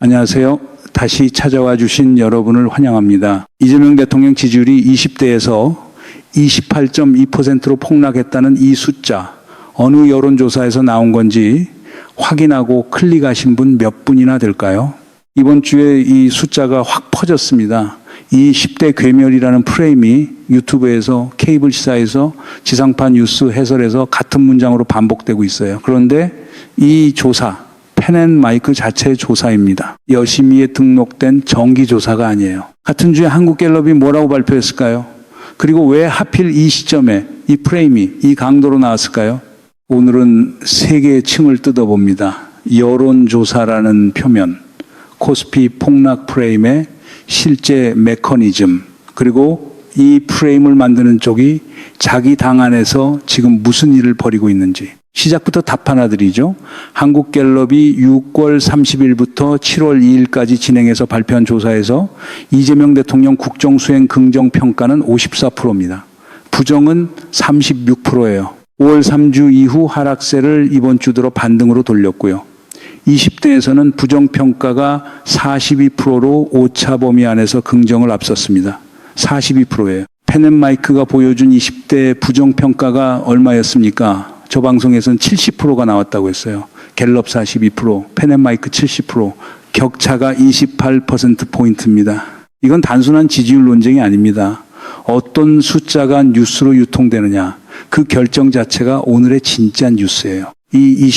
안녕하세요. 다시 찾아와 주신 여러분을 환영합니다. 이재명 대통령 지지율이 20대에서 28.2%로 폭락했다는 이 숫자, 어느 여론조사에서 나온 건지 확인하고 클릭하신 분 몇 분이나 될까요? 이번 주에 이 숫자가 확 퍼졌습니다. 이 10대 괴멸이라는 프레임이 유튜브에서, 케이블 시사에서, 지상파 뉴스 해설에서 같은 문장으로 반복되고 있어요. 그런데 이 조사, 펜앤마이크 자체의 조사입니다. 여심위에 등록된 정기조사가 아니에요. 같은 주에 한국갤럽이 뭐라고 발표했을까요? 그리고 왜 하필 이 시점에 이 프레임이 이 강도로 나왔을까요? 오늘은 세 개의 층을 뜯어봅니다. 여론조사라는 표면, 코스피 폭락 프레임의 실제 메커니즘, 그리고 이 프레임을 만드는 쪽이 자기 당 안에서 지금 무슨 일을 벌이고 있는지. 시작부터 답 하나 드리죠. 한국갤럽이 6월 30일부터 7월 2일까지 진행해서 발표한 조사에서 이재명 대통령 국정수행 긍정평가는 54%입니다. 부정은 36%예요. 5월 3주 이후 하락세를 이번 주 들어 반등으로 돌렸고요. 20대에서는 부정평가가 42%로 오차 범위 안에서 긍정을 앞섰습니다. 42%예요. 펜앤마이크가 보여준 20대 부정평가가 얼마였습니까? 저 방송에서는 70%가 나왔다고 했어요. 갤럽 42%, 펜앤마이크 70%, 격차가 28%포인트입니다. 이건 단순한 지지율 논쟁이 아닙니다. 어떤 숫자가 뉴스로 유통되느냐, 그 결정 자체가 오늘의 진짜 뉴스예요. 이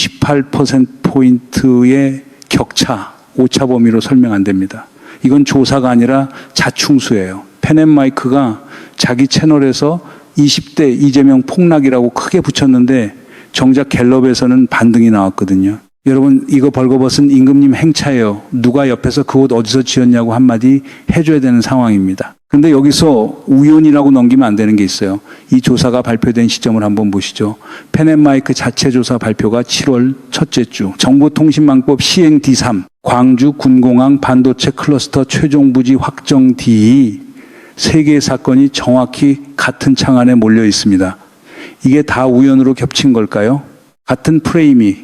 28%포인트의 격차, 오차 범위로 설명 안 됩니다. 이건 조사가 아니라 자충수예요. 펜앤마이크가 자기 채널에서 20대 이재명 폭락이라고 크게 붙였는데 정작 갤럽에서는 반등이 나왔거든요. 여러분, 이거 벌거벗은 임금님 행차예요. 누가 옆에서 그 옷 어디서 지었냐고 한마디 해줘야 되는 상황입니다. 근데 여기서 우연이라고 넘기면 안 되는 게 있어요. 이 조사가 발표된 시점을 한번 보시죠. 펜앤마이크 자체 조사 발표가 7월 첫째 주, 정보통신망법 시행 D3, 광주 군공항 반도체 클러스터 최종 부지 확정 D, 세 개의 사건이 정확히 같은 창 안에 몰려 있습니다. 이게 다 우연으로 겹친 걸까요? 같은 프레임이,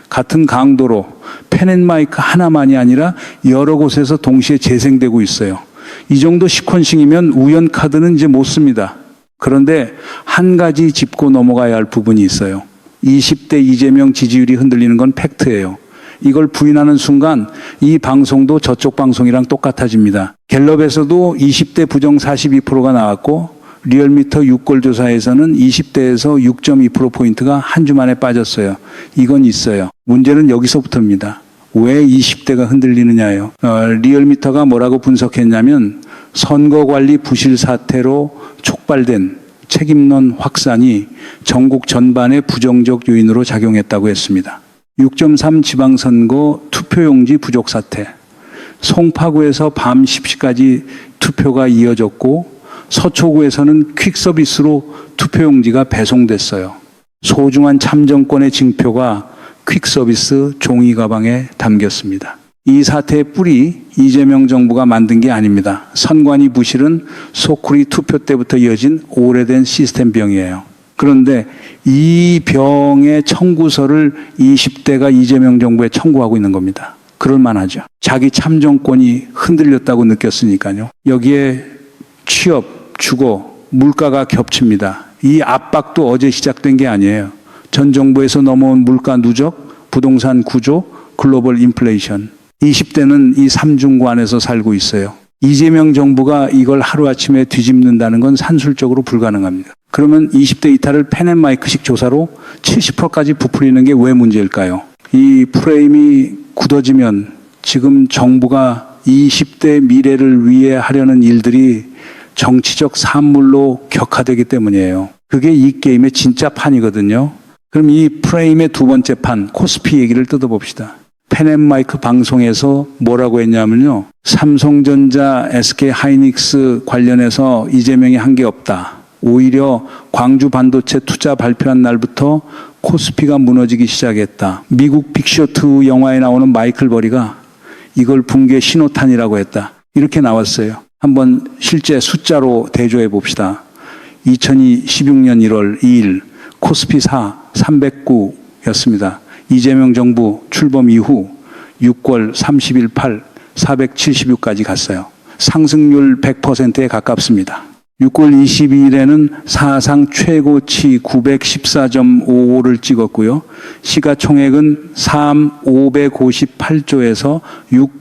같은 강도로 펜앤마이크 하나만이 아니라 여러 곳에서 동시에 재생되고 있어요. 이 정도 시퀀싱이면 우연 카드는 이제 못 씁니다. 그런데 한 가지 짚고 넘어가야 할 부분이 있어요. 20대 이재명 지지율이 흔들리는 건 팩트예요. 이걸 부인하는 순간 이 방송도 저쪽 방송이랑 똑같아집니다. 갤럽에서도 20대 부정 42%가 나왔고 리얼미터 6개월 조사에서는 20대에서 6.2%포인트가 한 주 만에 빠졌어요. 이건 있어요. 문제는 여기서부터입니다. 왜 20대가 흔들리느냐예요. 리얼미터가 뭐라고 분석했냐면 선거관리 부실 사태로 촉발된 책임론 확산이 전국 전반의 부정적 요인으로 작용했다고 했습니다. 6.3 지방선거 투표용지 부족 사태, 송파구에서 밤 10시까지 투표가 이어졌고 서초구에서는 퀵서비스로 투표용지가 배송됐어요. 소중한 참정권의 징표가 퀵서비스 종이 가방에 담겼습니다. 이 사태의 뿌리 이재명 정부가 만든 게 아닙니다. 선관위 부실은 소쿠리 투표 때부터 이어진 오래된 시스템 병이에요. 그런데 이 병의 청구서를 20대가 이재명 정부에 청구하고 있는 겁니다. 그럴 만하죠. 자기 참정권이 흔들렸다고 느꼈으니까요. 여기에 취업, 주거, 물가가 겹칩니다. 이 압박도 어제 시작된 게 아니에요. 전 정부에서 넘어온 물가 누적, 부동산 구조, 글로벌 인플레이션. 20대는 이 삼중관에서 살고 있어요. 이재명 정부가 이걸 하루아침에 뒤집는다는 건 산술적으로 불가능합니다. 그러면 20대 이탈을 펜앤마이크식 조사로 70%까지 부풀리는 게 왜 문제일까요? 이 프레임이 굳어지면 지금 정부가 20대 미래를 위해 하려는 일들이 정치적 산물로 격화되기 때문이에요. 그게 이 게임의 진짜 판이거든요. 그럼 이 프레임의 두 번째 판, 코스피 얘기를 뜯어봅시다. 펜앤마이크 방송에서 뭐라고 했냐면요. 삼성전자, SK하이닉스 관련해서 이재명이 한 게 없다. 오히려 광주 반도체 투자 발표한 날부터 코스피가 무너지기 시작했다. 미국 빅쇼트 영화에 나오는 마이클 버리가 이걸 붕괴 신호탄이라고 했다. 이렇게 나왔어요. 한번 실제 숫자로 대조해 봅시다. 2016년 1월 2일 코스피 309였습니다. 이재명 정부 출범 이후 6월 30일 8 476까지 갔어요. 상승률 100%에 가깝습니다. 6월 22일에는 사상 최고치 914.55를 찍었고요. 시가총액은 558조에서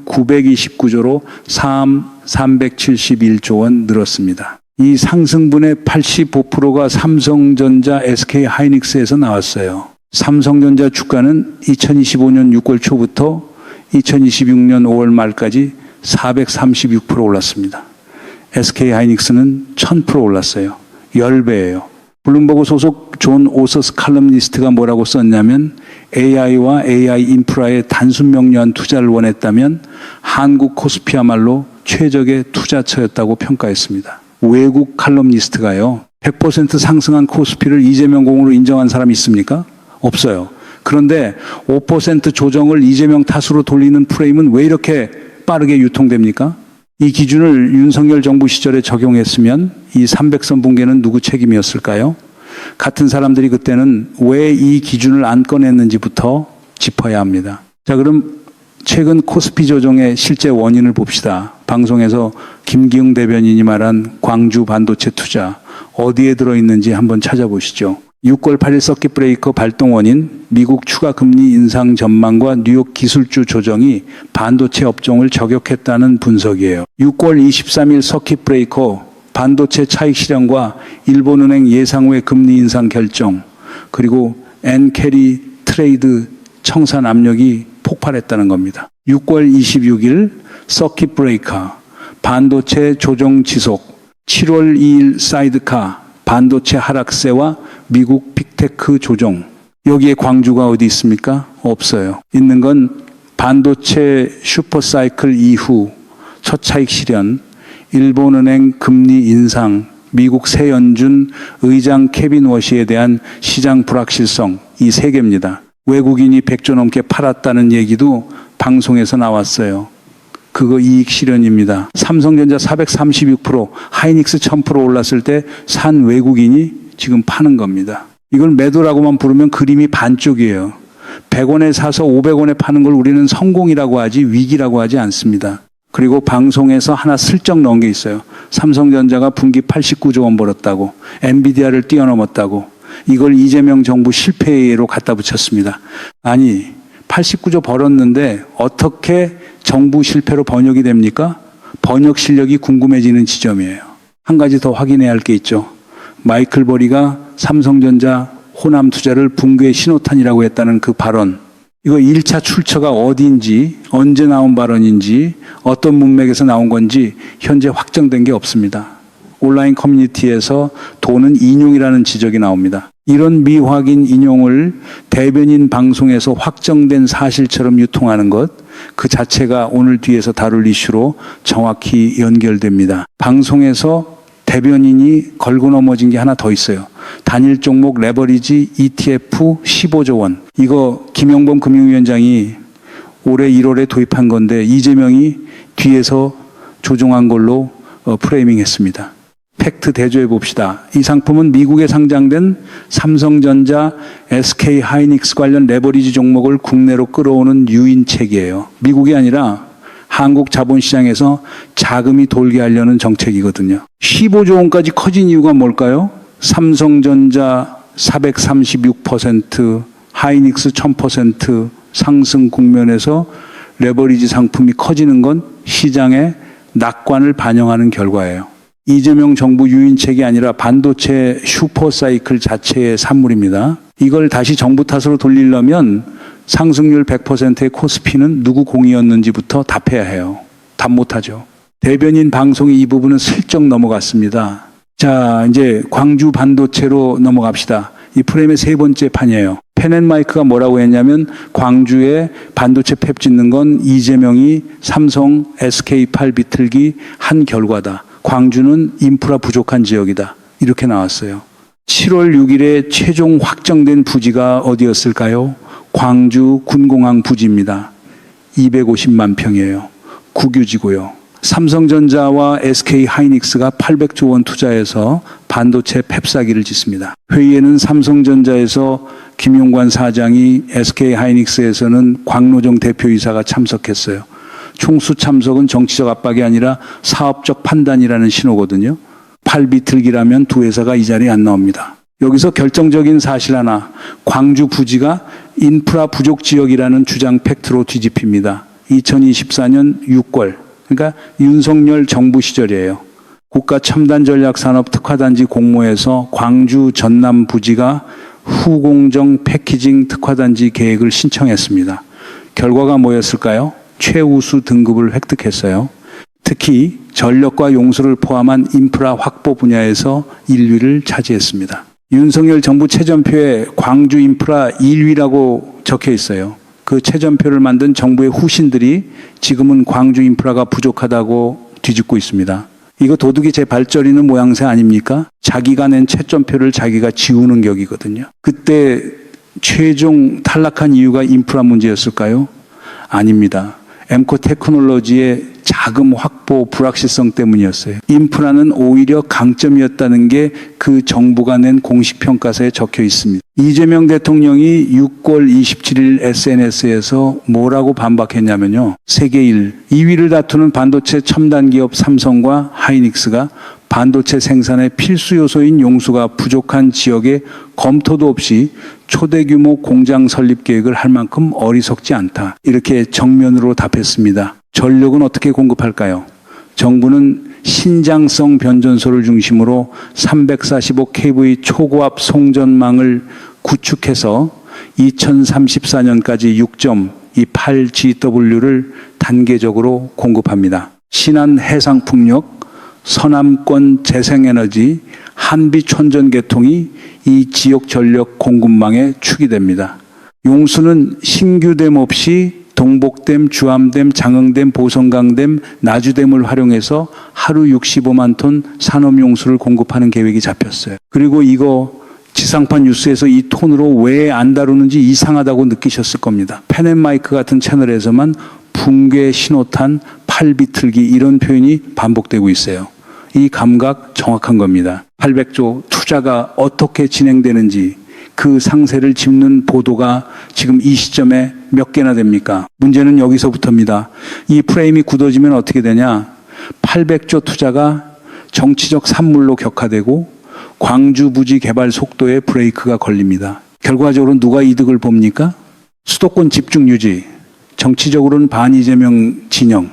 929조로 371조 원 늘었습니다. 이 상승분의 85%가 삼성전자, SK하이닉스에서 나왔어요. 삼성전자 주가는 2025년 6월 초부터 2026년 5월 말까지 436% 올랐습니다. SK하이닉스는 1000% 올랐어요. 10배예요. 블룸버그 소속 존 오서스 칼럼니스트가 뭐라고 썼냐면 AI와 AI 인프라에 단순 명료한 투자를 원했다면 한국 코스피야말로 최적의 투자처였다고 평가했습니다. 외국 칼럼니스트가요. 100% 상승한 코스피를 이재명 공으로 인정한 사람이 있습니까? 없어요. 그런데 5% 조정을 이재명 탓으로 돌리는 프레임은 왜 이렇게 빠르게 유통됩니까? 이 기준을 윤석열 정부 시절에 적용했으면 이 300선 붕괴는 누구 책임이었을까요? 같은 사람들이 그때는 왜 이 기준을 안 꺼냈는지부터 짚어야 합니다. 자, 그럼 최근 코스피 조정의 실제 원인을 봅시다. 방송에서 김기웅 대변인이 말한 광주 반도체 투자 어디에 들어있는지 한번 찾아보시죠. 6월 8일 서킷 브레이커 발동 원인 미국 추가 금리 인상 전망과 뉴욕 기술주 조정이 반도체 업종을 저격했다는 분석이에요. 6월 23일 서킷 브레이커 반도체 차익 실현과 일본은행 예상외 금리 인상 결정 그리고 엔캐리 트레이드 청산 압력이 폭발했다는 겁니다. 6월 26일 서킷 브레이커 반도체 조정 지속 7월 2일 사이드카 반도체 하락세와 미국 빅테크 조정. 여기에 광주가 어디 있습니까? 없어요. 있는 건 반도체 슈퍼사이클 이후 첫 차익 실현, 일본은행 금리 인상, 미국 새연준 의장 케빈 워시에 대한 시장 불확실성, 이 세 개입니다. 외국인이 100조 넘게 팔았다는 얘기도 방송에서 나왔어요. 그거 이익 실현입니다. 삼성전자 436%, 하이닉스 1000% 올랐을 때 산 외국인이 지금 파는 겁니다. 이걸 매도라고만 부르면 그림이 반쪽이에요. 100원에 사서 500원에 파는 걸 우리는 성공이라고 하지 위기라고 하지 않습니다. 그리고 방송에서 하나 슬쩍 넣은 게 있어요. 삼성전자가 분기 89조 원 벌었다고, 엔비디아를 뛰어넘었다고, 이걸 이재명 정부 실패로 갖다 붙였습니다. 아니, 89조 벌었는데 어떻게 정부 실패로 번역이 됩니까? 번역 실력이 궁금해지는 지점이에요. 한 가지 더 확인해야 할 게 있죠. 마이클 버리가 삼성전자 호남 투자를 붕괴의 신호탄이라고 했다는 그 발언. 이거 1차 출처가 어디인지, 언제 나온 발언인지, 어떤 문맥에서 나온 건지 현재 확정된 게 없습니다. 온라인 커뮤니티에서 도는 인용이라는 지적이 나옵니다. 이런 미확인 인용을 대변인 방송에서 확정된 사실처럼 유통하는 것, 그 자체가 오늘 뒤에서 다룰 이슈로 정확히 연결됩니다. 방송에서 대변인이 걸고 넘어진 게 하나 더 있어요. 단일 종목 레버리지 ETF 15조 원. 이거 김영범 금융위원장이 올해 1월에 도입한 건데 이재명이 뒤에서 조종한 걸로 프레이밍했습니다. 팩트 대조해 봅시다. 이 상품은 미국에 상장된 삼성전자, SK하이닉스 관련 레버리지 종목을 국내로 끌어오는 유인책이에요. 미국이 아니라 한국 자본시장에서 자금이 돌게 하려는 정책이거든요. 15조 원까지 커진 이유가 뭘까요? 삼성전자 436%, 하이닉스 1000% 상승 국면에서 레버리지 상품이 커지는 건 시장의 낙관을 반영하는 결과예요. 이재명 정부 유인책이 아니라 반도체 슈퍼사이클 자체의 산물입니다. 이걸 다시 정부 탓으로 돌리려면 상승률 100%의 코스피는 누구 공이었는지부터 답해야 해요. 답 못하죠. 대변인 방송이 이 부분은 슬쩍 넘어갔습니다. 자, 이제 광주 반도체로 넘어갑시다. 이 프레임의 세 번째 판이에요. 펜앤마이크가 뭐라고 했냐면 광주에 반도체 팹 짓는 건 이재명이 삼성 SK8 비틀기 한 결과다. 광주는 인프라 부족한 지역이다. 이렇게 나왔어요. 7월 6일에 최종 확정된 부지가 어디였을까요? 광주 군공항 부지입니다. 250만 평이에요. 국유지고요. 삼성전자와 SK하이닉스가 800조 원 투자해서 반도체 팹사기를 짓습니다. 회의에는 삼성전자에서 김용관 사장이, SK하이닉스에서는 광노정 대표이사가 참석했어요. 총수 참석은 정치적 압박이 아니라 사업적 판단이라는 신호거든요. 팔비틀기라면 두 회사가 이 자리에 안 나옵니다. 여기서 결정적인 사실 하나, 광주 부지가 인프라 부족 지역이라는 주장 팩트로 뒤집힙니다. 2024년 6월, 그러니까 윤석열 정부 시절이에요. 국가첨단전략산업 특화단지 공모에서 광주 전남 부지가 후공정 패키징 특화단지 계획을 신청했습니다. 결과가 뭐였을까요? 최우수 등급을 획득했어요. 특히 전력과 용수를 포함한 인프라 확보 분야에서 1위를 차지했습니다. 윤석열 정부 최전표에 광주 인프라 1위라고 적혀 있어요. 그 최전표를 만든 정부의 후신들이 지금은 광주 인프라가 부족하다고 뒤집고 있습니다. 이거 도둑이 제 발저리는 모양새 아닙니까? 자기가 낸 채점표를 자기가 지우는 격이거든요. 그때 최종 탈락한 이유가 인프라 문제였을까요? 아닙니다. 엠코 테크놀로지의 자금 확보 불확실성 때문이었어요. 인프라는 오히려 강점이었다는 게 그 정부가 낸 공식평가서에 적혀 있습니다. 이재명 대통령이 6월 27일 SNS에서 뭐라고 반박했냐면요. 세계 1, 2위를 다투는 반도체 첨단 기업 삼성과 하이닉스가 반도체 생산의 필수 요소인 용수가 부족한 지역에 검토도 없이 초대 규모 공장 설립 계획을 할 만큼 어리석지 않다. 이렇게 정면으로 답했습니다. 전력은 어떻게 공급할까요? 정부는 신장성 변전소를 중심으로 345kV 초고압 송전망을 구축해서 2034년까지 6.28GW를 단계적으로 공급합니다. 신안 해상풍력, 서남권 재생에너지, 한비촌전 개통이 이 지역 전력 공급망의 축이 됩니다. 용수는 신규댐 없이 동복댐, 주암댐, 장흥댐, 보성강댐, 나주댐을 활용해서 하루 65만 톤 산업용수를 공급하는 계획이 잡혔어요. 그리고 이거 지상파 뉴스에서 이 톤으로 왜 안 다루는지 이상하다고 느끼셨을 겁니다. 펜앤마이크 같은 채널에서만 붕괴 신호탄, 팔비틀기 이런 표현이 반복되고 있어요. 이 감각 정확한 겁니다. 800조 투자가 어떻게 진행되는지 그 상세를 짚는 보도가 지금 이 시점에 몇 개나 됩니까? 문제는 여기서부터입니다. 이 프레임이 굳어지면 어떻게 되냐? 800조 투자가 정치적 산물로 격화되고 광주 부지 개발 속도에 브레이크가 걸립니다. 결과적으로 누가 이득을 봅니까? 수도권 집중 유지, 정치적으로는 반이재명 진영.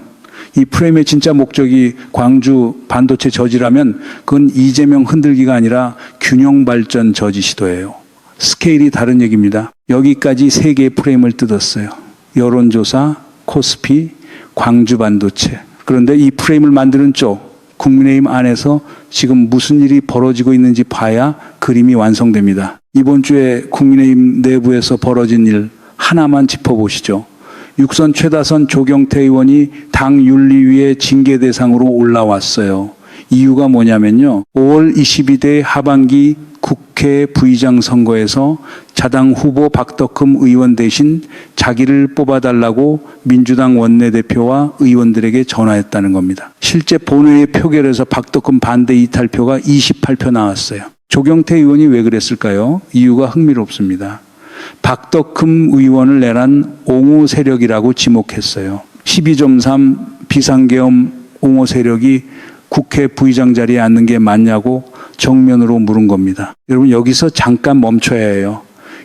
이 프레임의 진짜 목적이 광주 반도체 저지라면 그건 이재명 흔들기가 아니라 균형 발전 저지 시도예요. 스케일이 다른 얘기입니다. 여기까지 세 개의 프레임을 뜯었어요. 여론조사, 코스피, 광주 반도체. 그런데 이 프레임을 만드는 쪽, 국민의힘 안에서 지금 무슨 일이 벌어지고 있는지 봐야 그림이 완성됩니다. 이번 주에 국민의힘 내부에서 벌어진 일 하나만 짚어보시죠. 육선 최다선 조경태 의원이 당 윤리위의 징계 대상으로 올라왔어요. 이유가 뭐냐면요. 5월 22대 하반기 국회 부의장 선거에서 자당 후보 박덕흠 의원 대신 자기를 뽑아달라고 민주당 원내대표와 의원들에게 전화했다는 겁니다. 실제 본회의 표결에서 박덕흠 반대 이탈표가 28표 나왔어요. 조경태 의원이 왜 그랬을까요? 이유가 흥미롭습니다. 박덕흠 의원을 내란 옹호 세력이라고 지목했어요. 12.3 비상계엄 옹호 세력이 국회 부의장 자리에 앉는 게 맞냐고 정면으로 물은 겁니다. 여러분 여기서 잠깐 멈춰야 해요.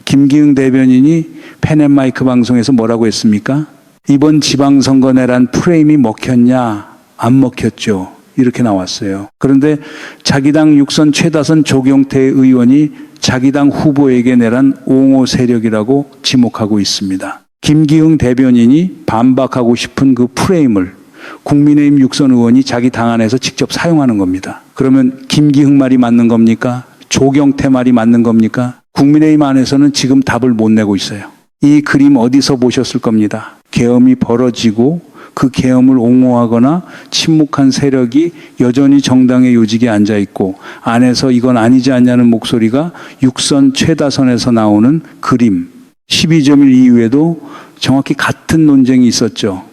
김기흥 대변인이 펜앤마이크 방송에서 뭐라고 했습니까? 이번 지방선거 내란 프레임이 먹혔냐? 안 먹혔죠. 이렇게 나왔어요. 그런데 자기 당 육선 최다선 조경태 의원이 자기 당 후보에게 내란 옹호 세력이라고 지목하고 있습니다. 김기흥 대변인이 반박하고 싶은 그 프레임을 국민의힘 육선 의원이 자기 당 안에서 직접 사용하는 겁니다. 그러면 김기흥 말이 맞는 겁니까? 조경태 말이 맞는 겁니까? 국민의힘 안에서는 지금 답을 못 내고 있어요. 이 그림 어디서 보셨을 겁니다. 계엄이 벌어지고 그 계엄을 옹호하거나 침묵한 세력이 여전히 정당의 요직에 앉아있고 안에서 이건 아니지 않냐는 목소리가 육선 최다선에서 나오는 그림. 12.1 이후에도 정확히 같은 논쟁이 있었죠.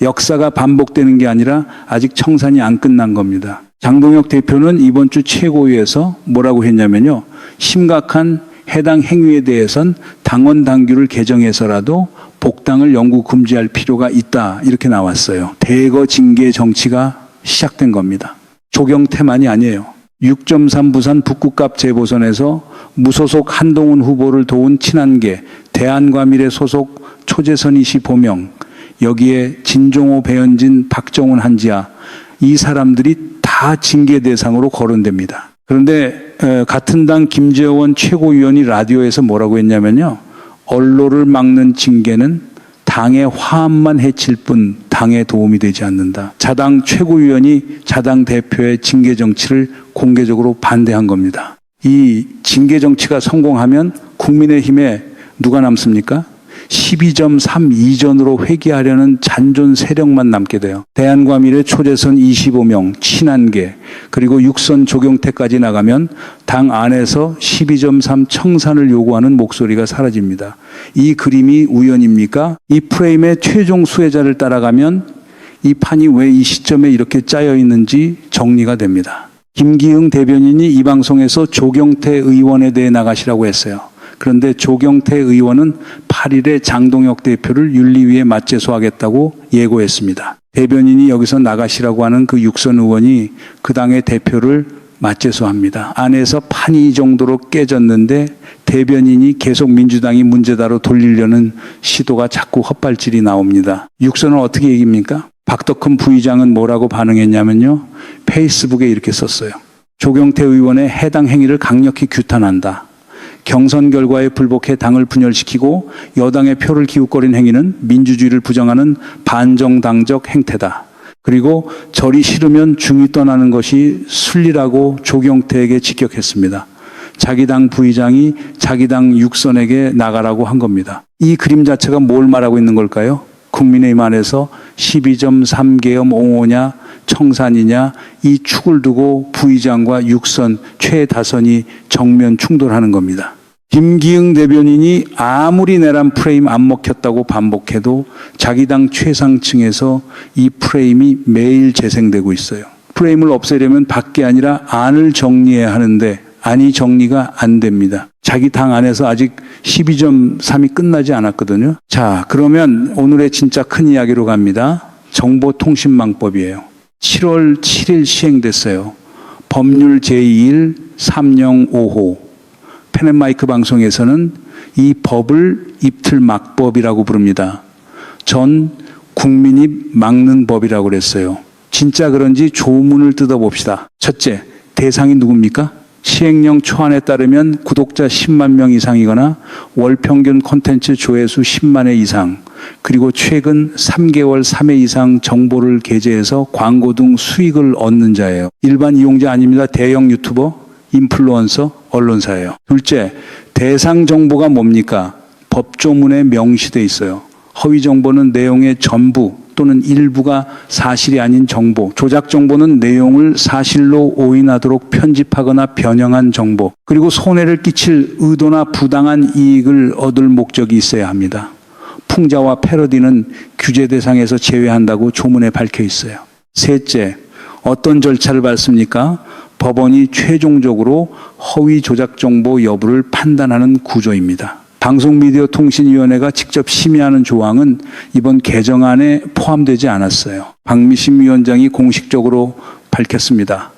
역사가 반복되는 게 아니라 아직 청산이 안 끝난 겁니다. 장동혁 대표는 이번 주 최고위에서 뭐라고 했냐면요. 심각한 해당 행위에 대해선 당원 당규를 개정해서라도 복당을 영구 금지할 필요가 있다. 이렇게 나왔어요. 대거 징계 정치가 시작된 겁니다. 조경태만이 아니에요. 6.3 부산 북구갑 재보선에서 무소속 한동훈 후보를 도운 친한계, 대한과밀회 소속 초재선 이씨 보명, 여기에 진종호, 배현진, 박정훈, 한지아, 이 사람들이 다 징계 대상으로 거론됩니다. 그런데 같은 당 김재원 최고위원이 라디오에서 뭐라고 했냐면요. 언론을 막는 징계는 당의 화합만 해칠 뿐 당에 도움이 되지 않는다. 자당 최고위원이 자당 대표의 징계 정치를 공개적으로 반대한 겁니다. 이 징계 정치가 성공하면 국민의힘에 누가 남습니까? 12.32전으로 회귀하려는 잔존 세력만 남게 돼요. 대한과밀회 초재선 25명, 친한계, 그리고 육선 조경태까지 나가면 당 안에서 12.3 청산을 요구하는 목소리가 사라집니다. 이 그림이 우연입니까? 이 프레임의 최종 수혜자를 따라가면 이 판이 왜 이 시점에 이렇게 짜여 있는지 정리가 됩니다. 김기흥 대변인이 이 방송에서 조경태 의원에 대해 나가시라고 했어요. 그런데 조경태 의원은 8일에 장동혁 대표를 윤리위에 맞제소하겠다고 예고했습니다. 대변인이 여기서 나가시라고 하는 그 육선 의원이 그 당의 대표를 맞제소합니다. 안에서 판이 이 정도로 깨졌는데 대변인이 계속 민주당이 문제다로 돌리려는 시도가 자꾸 헛발질이 나옵니다. 육선은 어떻게 얘기합니까? 박덕흠 부의장은 뭐라고 반응했냐면요. 페이스북에 이렇게 썼어요. 조경태 의원의 해당 행위를 강력히 규탄한다. 경선 결과에 불복해 당을 분열시키고 여당의 표를 기웃거린 행위는 민주주의를 부정하는 반정당적 행태다. 그리고 절이 싫으면 중이 떠나는 것이 순리라고 조경태에게 직격했습니다. 자기 당 부의장이 자기 당 육선에게 나가라고 한 겁니다. 이 그림 자체가 뭘 말하고 있는 걸까요? 국민의힘 안에서 12.3계엄 옹호냐 청산이냐 이 축을 두고 부의장과 육선 최다선이 정면 충돌하는 겁니다. 김기흥 대변인이 아무리 내란 프레임 안 먹혔다고 반복해도 자기 당 최상층에서 이 프레임이 매일 재생되고 있어요. 프레임을 없애려면 밖에 아니라 안을 정리해야 하는데 안이 정리가 안 됩니다. 자기 당 안에서 아직 12.3이 끝나지 않았거든요. 자, 그러면 오늘의 진짜 큰 이야기로 갑니다. 정보통신망법이에요. 7월 7일 시행됐어요. 법률 제2일 3055. 펜앤마이크 방송에서는 이 법을 입틀 막법이라고 부릅니다. 전 국민이 막는 법이라고 그랬어요. 진짜 그런지 조문을 뜯어봅시다. 첫째, 대상이 누굽니까? 시행령 초안에 따르면 구독자 10만 명 이상이거나 월 평균 콘텐츠 조회수 10만 회 이상, 그리고 최근 3개월 3회 이상 정보를 게재해서 광고 등 수익을 얻는 자예요. 일반 이용자 아닙니다. 대형 유튜버, 인플루언서, 언론사예요. 둘째, 대상 정보가 뭡니까? 법조문에 명시돼 있어요. 허위 정보는 내용의 전부 또는 일부가 사실이 아닌 정보, 조작 정보는 내용을 사실로 오인하도록 편집하거나 변형한 정보, 그리고 손해를 끼칠 의도나 부당한 이익을 얻을 목적이 있어야 합니다. 풍자와 패러디는 규제 대상에서 제외한다고 조문에 밝혀 있어요. 셋째, 어떤 절차를 밟습니까? 법원이 최종적으로 허위 조작 정보 여부를 판단하는 구조입니다. 방송미디어통신위원회가 직접 심의하는 조항은 이번 개정안에 포함되지 않았어요. 박미심 위원장이 공식적으로 밝혔습니다.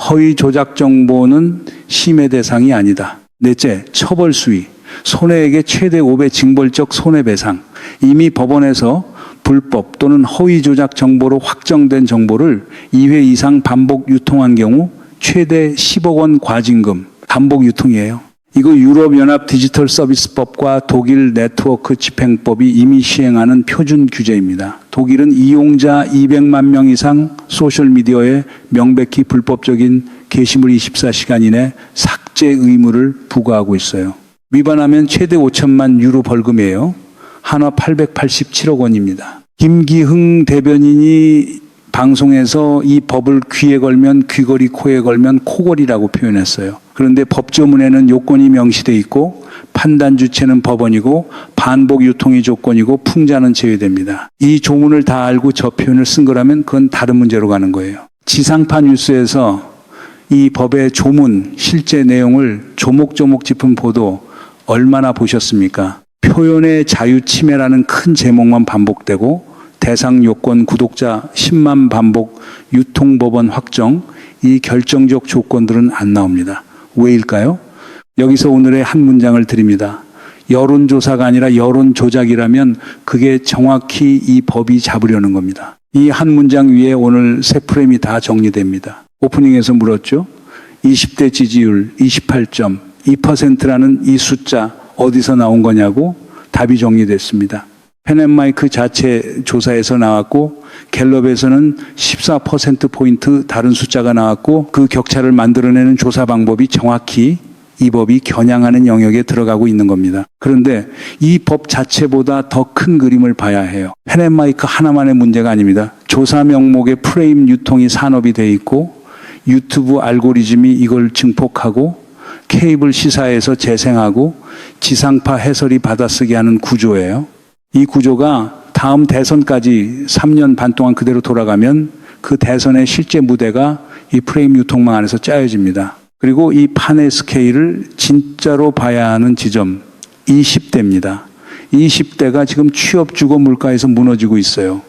허위 조작 정보는 심의 대상이 아니다. 넷째, 처벌 수위. 손해액의 최대 5배 징벌적 손해배상. 이미 법원에서 불법 또는 허위 조작 정보로 확정된 정보를 2회 이상 반복 유통한 경우 최대 10억 원 과징금, 반복 유통이에요. 이거 유럽연합 디지털 서비스법과 독일 네트워크 집행법이 이미 시행하는 표준 규제입니다. 독일은 이용자 200만 명 이상 소셜미디어에 명백히 불법적인 게시물 24시간 이내 삭제 의무를 부과하고 있어요. 위반하면 최대 5천만 유로 벌금이에요. 한화 887억 원입니다. 김기흥 대변인이 방송에서 이 법을 귀에 걸면 귀걸이, 코에 걸면 코걸이라고 표현했어요. 그런데 법조문에는 요건이 명시돼 있고 판단 주체는 법원이고 반복 유통이 조건이고 풍자는 제외됩니다. 이 조문을 다 알고 저 표현을 쓴 거라면 그건 다른 문제로 가는 거예요. 지상파 뉴스에서 이 법의 조문, 실제 내용을 조목조목 짚은 보도 얼마나 보셨습니까? 표현의 자유 침해라는 큰 제목만 반복되고 대상 요건 구독자 10만 반복 유통법원 확정 이 결정적 조건들은 안 나옵니다. 왜일까요? 여기서 오늘의 한 문장을 드립니다. 여론조사가 아니라 여론조작이라면 그게 정확히 이 법이 잡으려는 겁니다. 이 한 문장 위에 오늘 세 프레임이 다 정리됩니다. 오프닝에서 물었죠. 20대 지지율 28점, 2%라는 이 숫자 어디서 나온 거냐고 답이 정리됐습니다. 펜앤마이크 자체 조사에서 나왔고 갤럽에서는 14%포인트 다른 숫자가 나왔고 그 격차를 만들어내는 조사 방법이 정확히 이 법이 겨냥하는 영역에 들어가고 있는 겁니다. 그런데 이 법 자체보다 더 큰 그림을 봐야 해요. 펜앤마이크 하나만의 문제가 아닙니다. 조사 명목에 프레임 유통이 산업이 돼 있고 유튜브 알고리즘이 이걸 증폭하고 케이블 시사에서 재생하고 지상파 해설이 받아쓰게 하는 구조예요. 이 구조가 다음 대선까지 3년 반 동안 그대로 돌아가면 그 대선의 실제 무대가 이 프레임 유통망 안에서 짜여집니다. 그리고 이 판의 스케일을 진짜로 봐야 하는 지점 20대입니다. 20대가 지금 취업 주거 물가에서 무너지고 있어요.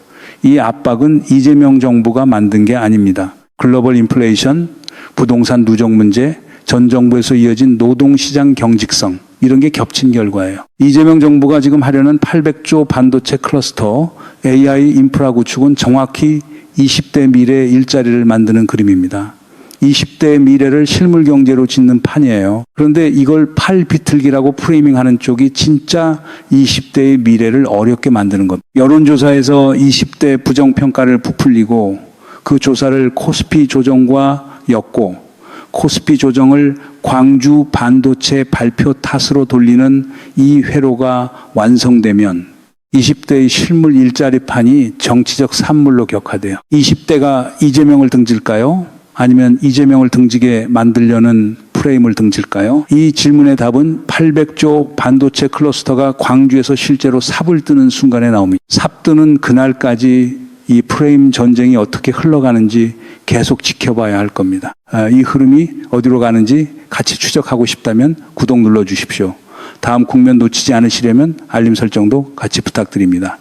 이 압박은 이재명 정부가 만든 게 아닙니다. 글로벌 인플레이션, 부동산 누적 문제, 전 정부에서 이어진 노동시장 경직성 이런 게 겹친 결과예요. 이재명 정부가 지금 하려는 800조 반도체 클러스터 AI 인프라 구축은 정확히 20대 미래의 일자리를 만드는 그림입니다. 20대의 미래를 실물 경제로 짓는 판이에요. 그런데 이걸 팔 비틀기라고 프레이밍하는 쪽이 진짜 20대의 미래를 어렵게 만드는 겁니다. 여론조사에서 20대 부정평가를 부풀리고 그 조사를 코스피 조정과 엮고 코스피 조정을 광주 반도체 발표 탓으로 돌리는 이 회로가 완성되면 20대의 실물 일자리 판이 정치적 산물로 격화돼요. 20대가 이재명을 등질까요? 아니면 이재명을 등지게 만들려는 프레임을 등질까요? 이 질문의 답은 800조 반도체 클러스터가 광주에서 실제로 삽을 뜨는 순간에 나옵니다. 삽 뜨는 그날까지 이 프레임 전쟁이 어떻게 흘러가는지 계속 지켜봐야 할 겁니다. 이 흐름이 어디로 가는지 같이 추적하고 싶다면 구독 눌러주십시오. 다음 국면 놓치지 않으시려면 알림 설정도 같이 부탁드립니다.